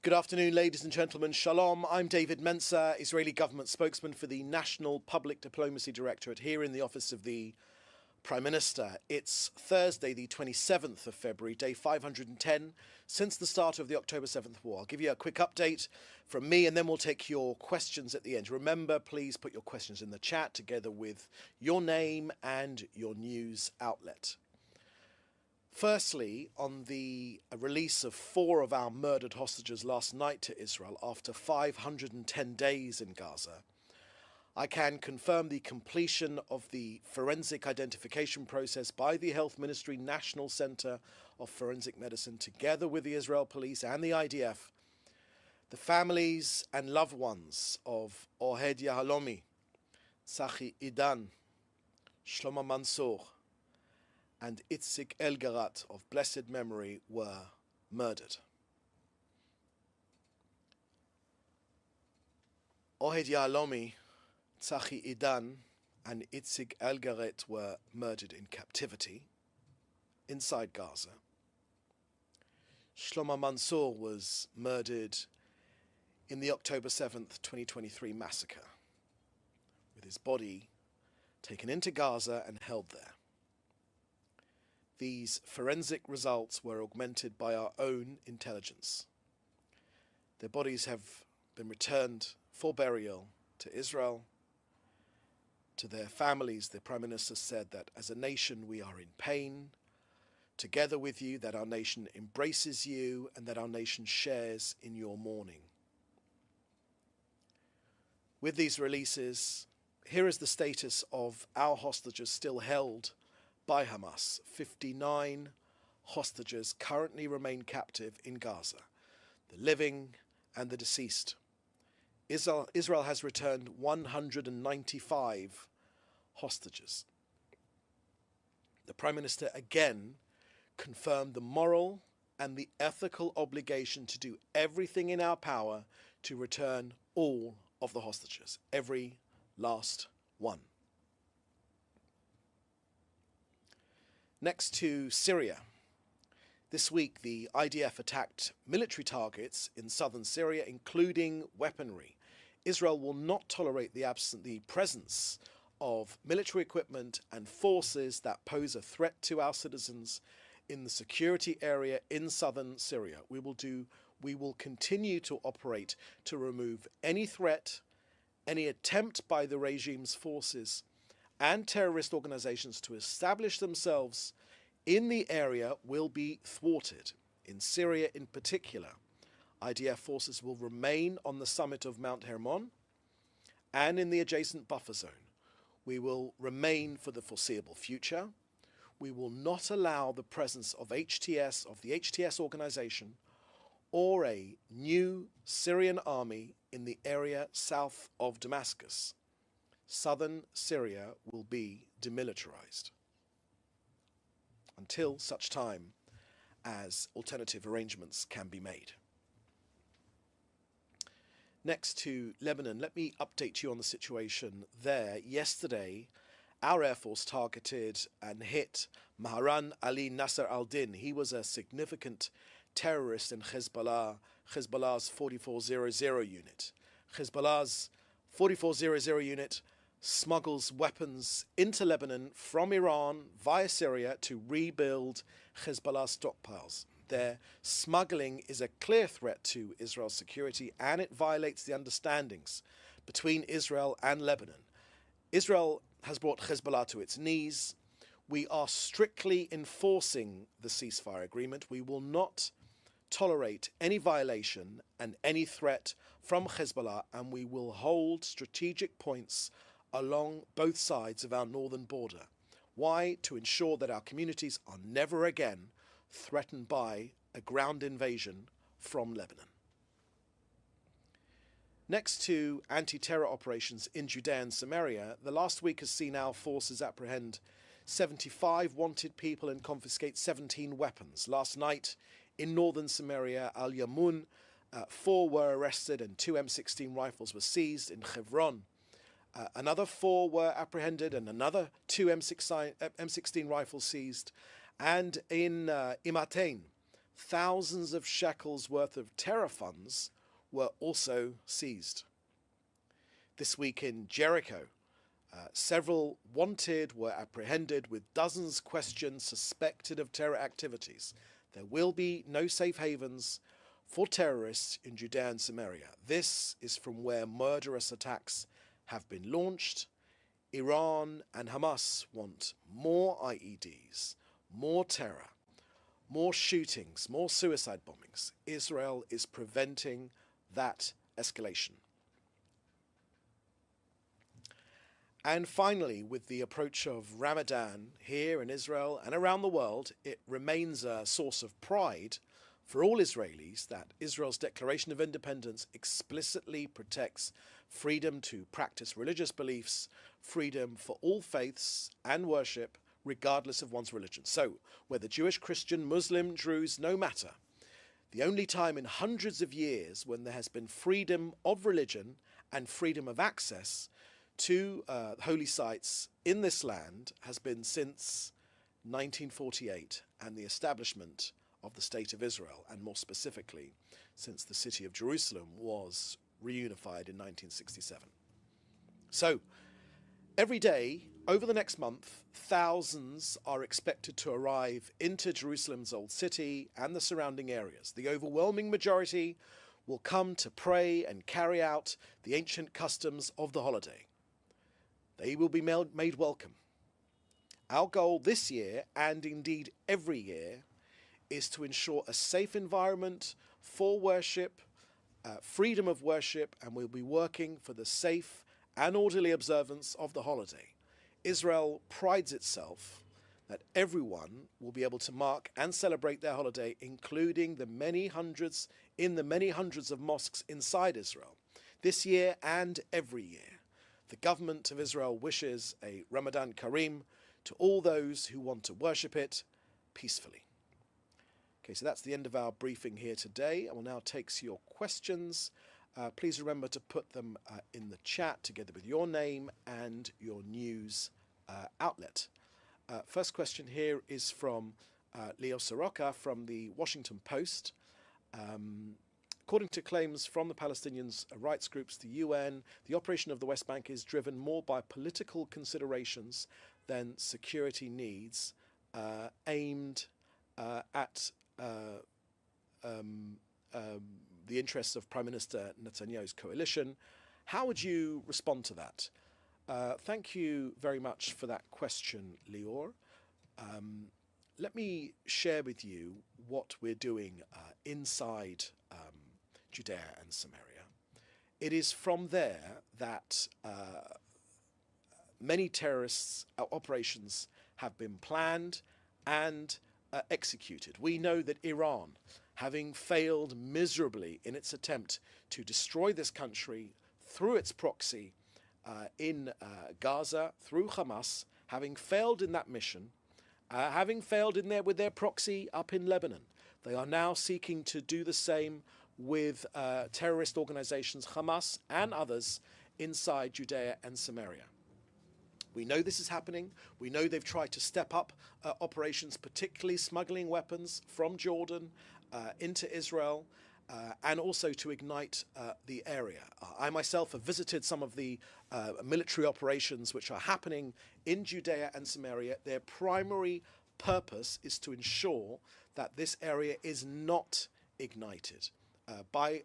Good afternoon, ladies and gentlemen. Shalom. I'm David Mencer, Israeli government spokesman for the National Public Diplomacy Directorate here in the office of the Prime Minister. It's Thursday, the 27th of February, day 510 since the start of the October 7th war. I'll give you a quick update from me and then we'll take your questions at the end. Remember, please put your questions in the chat together with your name and your news outlet. Firstly, on the release of 4 of our murdered hostages last night to Israel after 510 days in Gaza, I can confirm the completion of the forensic identification process by the Health Ministry National Center of Forensic Medicine, together with the Israel Police and the IDF. The families and loved ones of Ohed Yahalomi, Tzachi Idan, Shlomo Mansour, and Itzik Elgarat of blessed memory were murdered. Ohed Yahalomi, Tzachi Idan, and Itzik Elgarat were murdered in captivity inside Gaza. Shlomo Mansour was murdered in the October 7th, 2023 massacre, with his body taken into Gaza and held there. These forensic results were augmented by our own intelligence. Their bodies have been returned for burial to Israel. To their families, the Prime Minister said that as a nation we are in pain, together with you, that our nation embraces you and that our nation shares in your mourning. With these releases, here is the status of our hostages still held by Hamas. 59 hostages currently remain captive in Gaza, the living and the deceased. Israel has returned 195 hostages. The Prime Minister again confirmed the moral and the ethical obligation to do everything in our power to return all of the hostages, every last one. Next to Syria, this week the IDF attacked military targets in southern Syria, including weaponry. Israel will not tolerate the presence of military equipment and forces that pose a threat to our citizens in the security area in southern Syria. We will continue to operate to remove any threat, any attempt by the regime's forces and terrorist organizations to establish themselves in the area will be thwarted. In Syria in particular, IDF forces will remain on the summit of Mount Hermon and in the adjacent buffer zone. We will remain for the foreseeable future. We will not allow the presence of the HTS organization, or a new Syrian army in the area south of Damascus. Southern Syria will be demilitarized until such time as alternative arrangements can be made. Next to Lebanon, let me update you on the situation there. Yesterday, our Air Force targeted and hit Maharan Ali Nasser al-Din. He was a significant terrorist in Hezbollah's 4400 unit. Hezbollah's 4400 unit smuggles weapons into Lebanon from Iran via Syria to rebuild Hezbollah stockpiles. Their smuggling is a clear threat to Israel's security, and it violates the understandings between Israel and Lebanon. Israel has brought Hezbollah to its knees. We are strictly enforcing the ceasefire agreement. We will not tolerate any violation and any threat from Hezbollah, and we will hold strategic points along both sides of our northern border. Why? To ensure that our communities are never again threatened by a ground invasion from Lebanon. Next to anti-terror operations in Judea and Samaria, the last week has seen our forces apprehend 75 wanted people and confiscate 17 weapons. Last night in northern Samaria, Al-Yamun, 4 were arrested and 2 M16 rifles were seized. In Hebron, another 4 were apprehended and another 2 M16 rifles seized. And in Imatain, thousands of shekels worth of terror funds were also seized. This week in Jericho, several wanted were apprehended with dozens questioned suspected of terror activities. There will be no safe havens for terrorists in Judea and Samaria. This is from where murderous attacks have been launched. Iran and Hamas want more IEDs, more terror, more shootings, more suicide bombings. Israel is preventing that escalation. And finally, with the approach of Ramadan here in Israel and around the world, it remains a source of pride for all Israelis that Israel's Declaration of Independence explicitly protects freedom to practice religious beliefs, freedom for all faiths and worship, regardless of one's religion. So, whether Jewish, Christian, Muslim, Druze, no matter. The only time in hundreds of years when there has been freedom of religion and freedom of access to holy sites in this land has been since 1948 and the establishment of the State of Israel, and more specifically, since the city of Jerusalem was reunified in 1967. So, every day, over the next month, thousands are expected to arrive into Jerusalem's Old City and the surrounding areas. The overwhelming majority will come to pray and carry out the ancient customs of the holiday. They will be made welcome. Our goal this year, and indeed every year, is to ensure a safe environment for worship, freedom of worship, and we'll be working for the safe and orderly observance of the holiday. Israel prides itself that everyone will be able to mark and celebrate their holiday, including the many hundreds of mosques inside Israel, this year and every year. The government of Israel wishes a Ramadan Kareem to all those who want to worship it peacefully. Okay, so that's the end of our briefing here today. I will now take your questions. Please remember to put them in the chat together with your name and your news outlet. First question here is from Leo Soroka from the Washington Post. According to claims from the Palestinian rights groups, the UN, the operation of the West Bank is driven more by political considerations than security needs, aimed at the interests of Prime Minister Netanyahu's coalition. How would you respond to that? Thank you very much for that question, Lior. Let me share with you what we're doing inside Judea and Samaria. It is from there that many terrorist operations have been planned and executed. We know that Iran, having failed miserably in its attempt to destroy this country through its proxy in Gaza, through Hamas, having failed in that mission, having failed in there with their proxy up in Lebanon, they are now seeking to do the same with terrorist organizations, Hamas and others, inside Judea and Samaria. We know this is happening. We know they've tried to step up operations, particularly smuggling weapons from Jordan into Israel, and also to ignite the area. I myself have visited some of the military operations which are happening in Judea and Samaria. Their primary purpose is to ensure that this area is not ignited by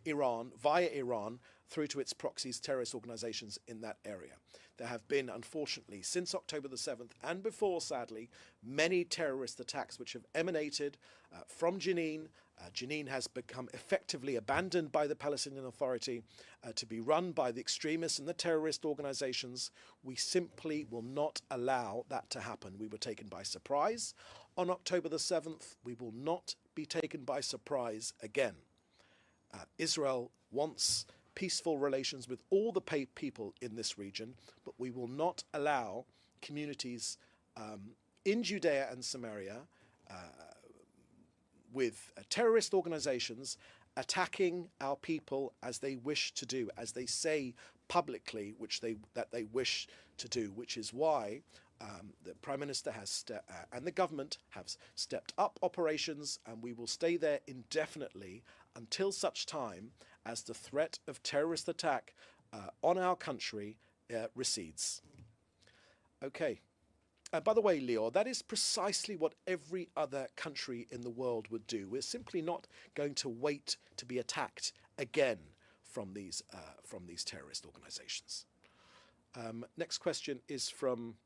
Iran, via Iran, through to its proxies, terrorist organizations in that area. There have been, unfortunately, since October the 7th and before, sadly, many terrorist attacks which have emanated from Jenin. Jenin has become effectively abandoned by the Palestinian Authority to be run by the extremists and the terrorist organizations. We simply will not allow that to happen. We were taken by surprise on October the 7th. We will not be taken by surprise again. Israel wants peaceful relations with all the people in this region, but we will not allow communities in Judea and Samaria with terrorist organizations attacking our people as they wish to do, as they say publicly, that they wish to do, which is why The Prime Minister and the government have stepped up operations, and we will stay there indefinitely until such time as the threat of terrorist attack on our country recedes. Okay. By the way, Leo, that is precisely what every other country in the world would do. We're simply not going to wait to be attacked again from these terrorist organizations. Next question is from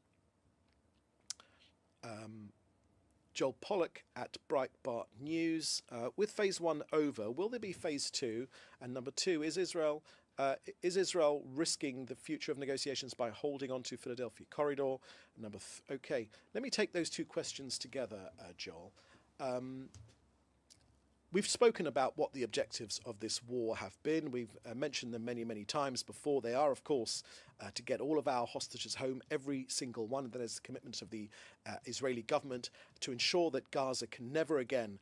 Joel Pollock at Breitbart News. With phase 1 over, will there be phase 2? And number 2, is Israel risking the future of negotiations by holding on to Philadelphia corridor? Okay, let me take those two questions together, Joel. We've spoken about what the objectives of this war have been. We've mentioned them many, many times before. They are, of course, to get all of our hostages home, every single one. And that is the commitment of the Israeli government to ensure that Gaza can never again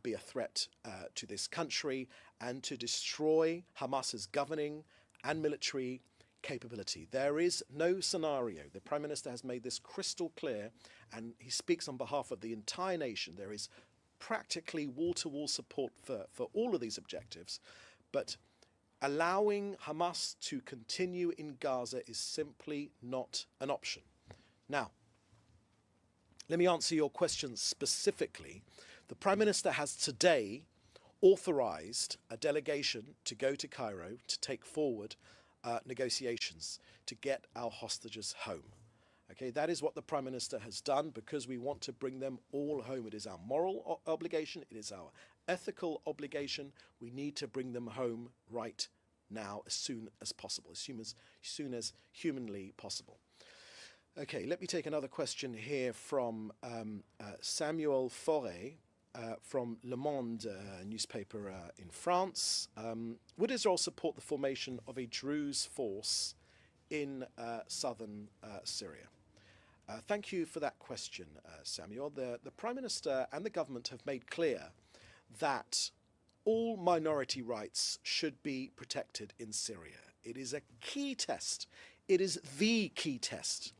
be a threat to this country, and to destroy Hamas's governing and military capability. There is no scenario. The Prime Minister has made this crystal clear, and he speaks on behalf of the entire nation. There is practically wall-to-wall support for all of these objectives, but allowing Hamas to continue in Gaza is simply not an option. Now, let me answer your question specifically. The Prime Minister has today authorized a delegation to go to Cairo to take forward negotiations to get our hostages home. Okay, that is what the Prime Minister has done, because we want to bring them all home. It is our moral obligation. It is our ethical obligation. We need to bring them home right now, as soon as possible, as soon as humanly possible. Okay, let me take another question here from Samuel Faure from Le Monde newspaper in France. Would Israel support the formation of a Druze force in southern Syria? Thank you for that question, Samuel. The Prime Minister and the government have made clear that all minority rights should be protected in Syria. It is a key test. It is the key test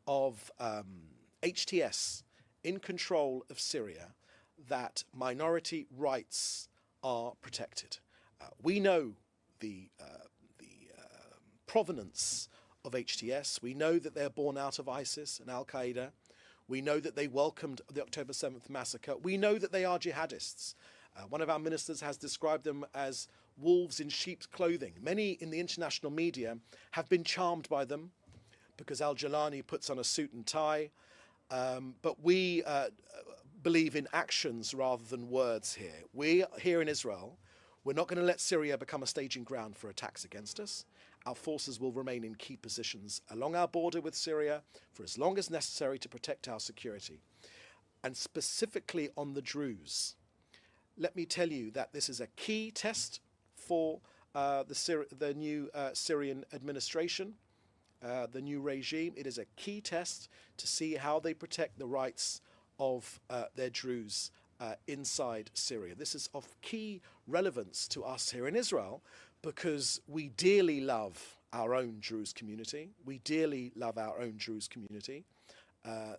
of HTS in control of Syria, that minority rights are protected. We know the provenance of HTS. We know that they're born out of ISIS and Al-Qaeda. We know that they welcomed the October 7th massacre. We know that they are jihadists. One of our ministers has described them as wolves in sheep's clothing. Many in the international media have been charmed by them because Al-Jalani puts on a suit and tie. But we believe in actions rather than words here. We, here in Israel, we're not going to let Syria become a staging ground for attacks against us. Our forces will remain in key positions along our border with Syria for as long as necessary to protect our security. And specifically on the Druze, let me tell you that this is a key test for the new Syrian administration, the new regime. It is a key test to see how they protect the rights of their Druze inside Syria. This is of key relevance to us here in Israel, because we dearly love our own Druze community. We dearly love our own Druze community.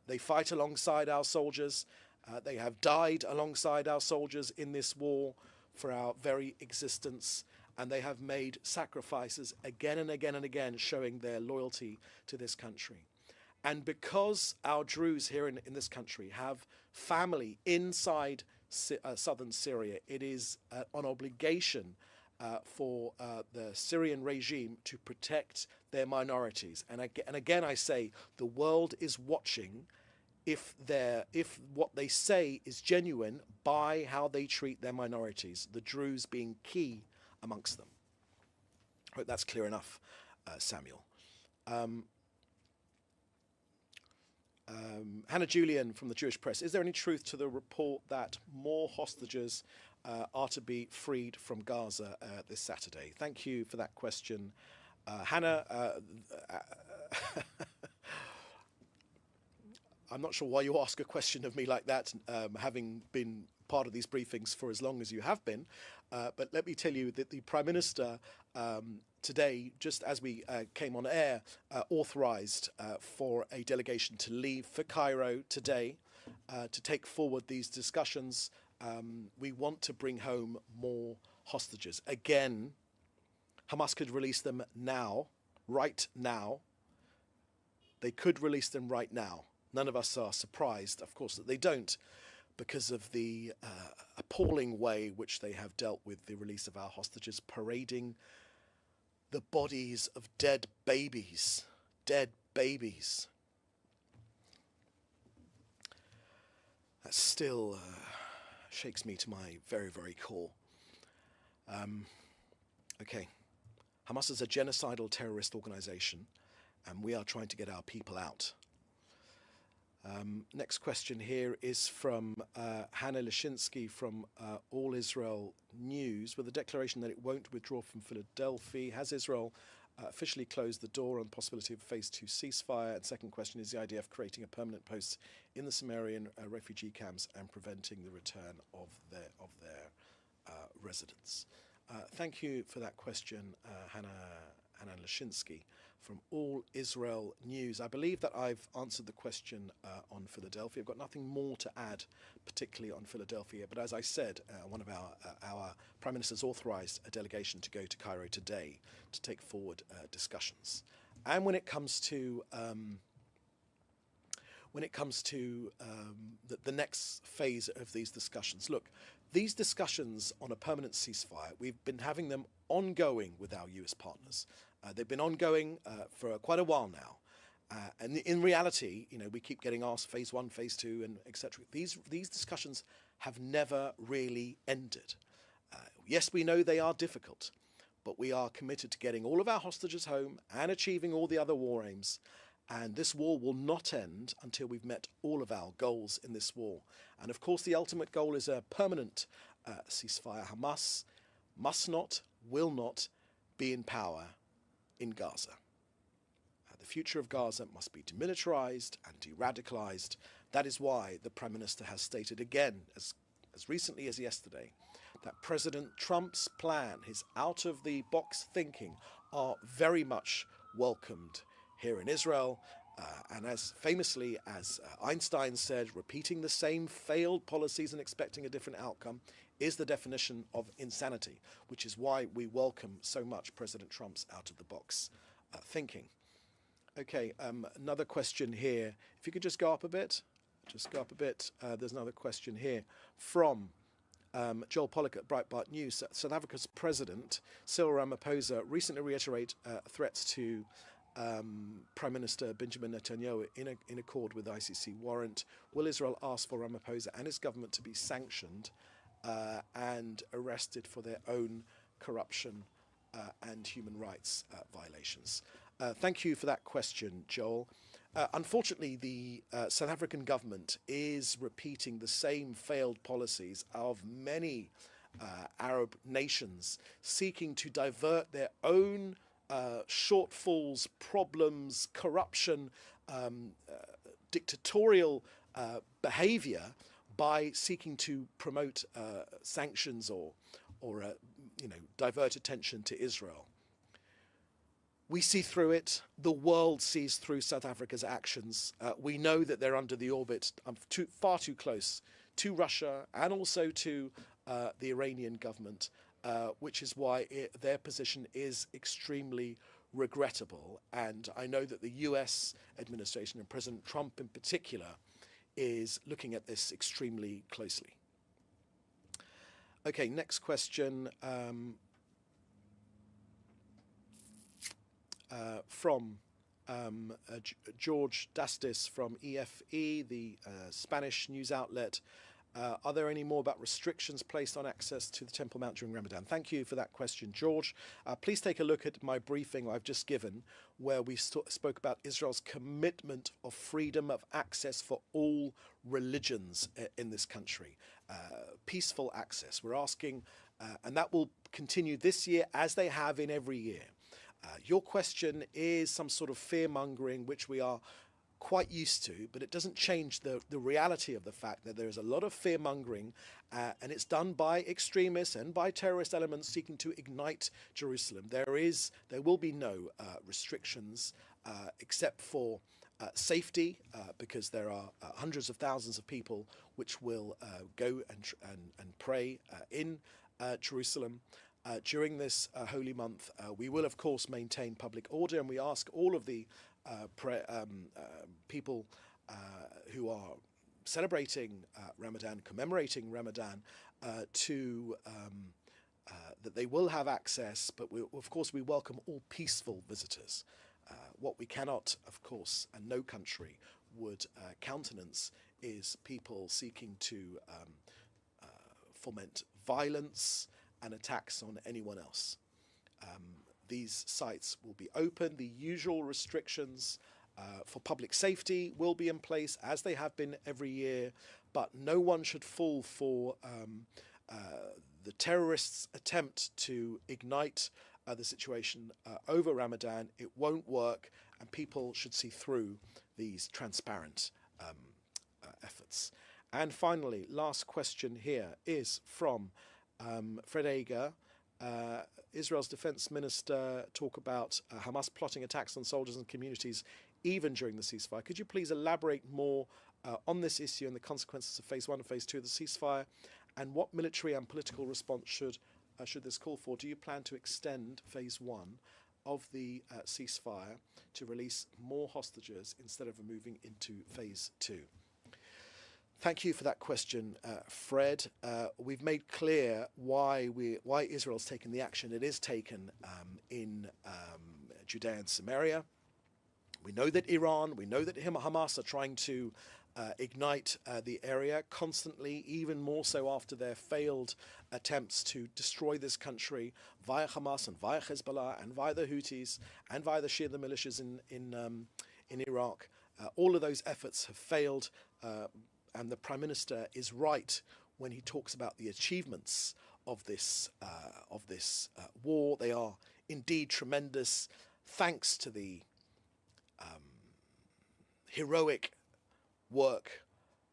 They fight alongside our soldiers. They have died alongside our soldiers in this war for our very existence, and they have made sacrifices again and again and again, showing their loyalty to this country. And because our Druze here in this country have family inside southern Syria, it is an obligation for the Syrian regime to protect their minorities. And again, I say, the world is watching if what they say is genuine by how they treat their minorities, the Druze being key amongst them. I hope that's clear enough, Samuel. Hannah Julian from the Jewish Press. Is there any truth to the report that more hostages are to be freed from Gaza this Saturday? Thank you for that question, Hannah. I'm not sure why you ask a question of me like that, having been part of these briefings for as long as you have been, but let me tell you that the Prime Minister today, just as we came on air, authorised for a delegation to leave for Cairo today to take forward these discussions. We want to bring home more hostages. Again, Hamas could release them now, right now. They could release them right now. None of us are surprised, of course, that they don't, because of the appalling way which they have dealt with the release of our hostages, parading the bodies of dead babies. Dead babies. That still shakes me to my very, very core. Okay. Hamas is a genocidal terrorist organization, and we are trying to get our people out. Next question here is from Hannah Leshinsky from All Israel News, with a declaration that it won't withdraw from Philadelphia. Has Israel officially closed the door on the possibility of phase 2 ceasefire? And second question is the idea of creating a permanent post in the Sumerian refugee camps and preventing the return of their residents. Thank you for that question, Hannah Leshinsky from All Israel News. I believe that I've answered the question on Philadelphia. I've got nothing more to add, particularly on Philadelphia. But as I said, one of our Prime Minister's authorised a delegation to go to Cairo today to take forward discussions. And when it comes to the next phase of these discussions, look, these discussions on a permanent ceasefire, we've been having them ongoing with our US partners. They've been ongoing for quite a while now. And in reality, we keep getting asked phase 1, phase 2, and etc. These discussions have never really ended. Yes, we know they are difficult, but we are committed to getting all of our hostages home and achieving all the other war aims. And this war will not end until we've met all of our goals in this war. And of course, the ultimate goal is a permanent ceasefire. Hamas must not, will not be in power in Gaza. The future of Gaza must be demilitarized and de-radicalized. That is why the Prime Minister has stated again, as recently as yesterday, that President Trump's plan, his out-of-the-box thinking, are very much welcomed here in Israel, and as famously as Einstein said, repeating the same failed policies and expecting a different outcome is the definition of insanity, which is why we welcome so much President Trump's out-of-the-box thinking. Okay, another question here. If you could just go up a bit. There's another question here from Joel Pollack at Breitbart News. South Africa's President Cyril Ramaphosa recently reiterated threats to Prime Minister Benjamin Netanyahu in accord with the ICC warrant. Will Israel ask for Ramaphosa and his government to be sanctioned and arrested for their own corruption and human rights violations? Thank you for that question, Joel. Unfortunately, the South African government is repeating the same failed policies of many Arab nations, seeking to divert their own shortfalls, problems, corruption, dictatorial behavior by seeking to promote sanctions or divert attention to Israel. We see through it. The world sees through South Africa's actions. We know that they're under the orbit far too close to Russia and also to the Iranian government, which is why their position is extremely regrettable. And I know that the US administration and President Trump in particular is looking at this extremely closely. Okay, next question from George Dastis from EFE, the Spanish news outlet. Are there any more about restrictions placed on access to the Temple Mount during Ramadan? Thank you for that question, George. Please take a look at my briefing I've just given, where we spoke about Israel's commitment of freedom of access for all religions in this country. Peaceful access. We're asking, and that will continue this year as they have in every year. Your question is some sort of fear-mongering, which we are quite used to, but it doesn't change the reality of the fact that there is a lot of fear-mongering, and it's done by extremists and by terrorist elements seeking to ignite Jerusalem. There will be no restrictions except for safety, because there are hundreds of thousands of people which will go and pray in Jerusalem during this holy month. We will, of course, maintain public order, and we ask all of the people who are celebrating Ramadan, commemorating Ramadan, that they will have access, but of course we welcome all peaceful visitors. What we cannot, of course, and no country would countenance, is people seeking to foment violence and attacks on anyone else. These sites will be open. The usual restrictions for public safety will be in place, as they have been every year, but no one should fall for the terrorists' attempt to ignite the situation over Ramadan. It won't work, and people should see through these transparent efforts. And finally, last question here is from Fred Ager. Israel's defense minister talk about Hamas plotting attacks on soldiers and communities even during the ceasefire. Could you please elaborate more on this issue and the consequences of phase 1 and phase 2 of the ceasefire, and what military and political response should this call for? Do you plan to extend phase 1 of the ceasefire to release more hostages instead of moving into phase 2? Thank you for that question, Fred. We've made clear why Israel's taken the action it is taken in Judea and Samaria. We know that Iran, we know that Hamas are trying to ignite the area constantly, even more so after their failed attempts to destroy this country via Hamas and via Hezbollah and via the Houthis and via the Shia militias in Iraq. All of those efforts have failed. And the Prime Minister is right when he talks about the achievements of this war. They are indeed tremendous, thanks to the heroic work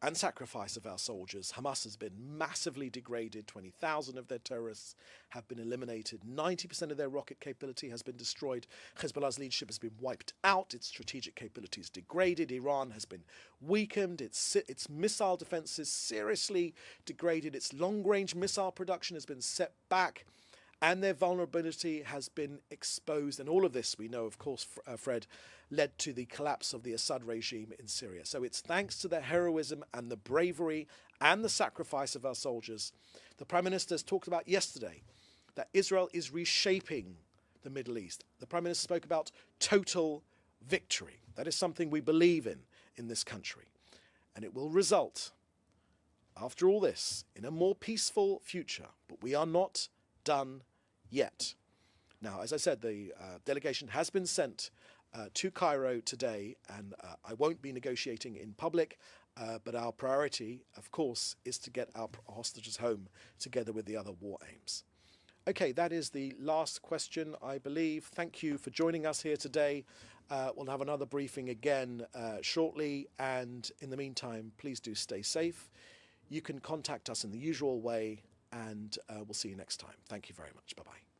and sacrifice of our soldiers. Hamas has been massively degraded. 20,000 of their terrorists have been eliminated. 90% of their rocket capability has been destroyed. Hezbollah's leadership has been wiped out. Its strategic capabilities degraded. Iran has been weakened. Its missile defenses seriously degraded. Its long-range missile production has been set back, and their vulnerability has been exposed. And all of this, we know, of course, Fred, led to the collapse of the Assad regime in Syria. So it's thanks to the heroism and the bravery and the sacrifice of our soldiers. The Prime Minister has talked about yesterday that Israel is reshaping the Middle East. The Prime Minister spoke about total victory. That is something we believe in this country. And it will result, after all this, in a more peaceful future. But we are not done yet. Now, as I said, the delegation has been sent to Cairo today, and I won't be negotiating in public, but our priority, of course, is to get our hostages home together with the other war aims. Okay, that is the last question, I believe. Thank you for joining us here today. We'll have another briefing again shortly, and in the meantime, please do stay safe. You can contact us in the usual way, and we'll see you next time. Thank you very much. Bye-bye.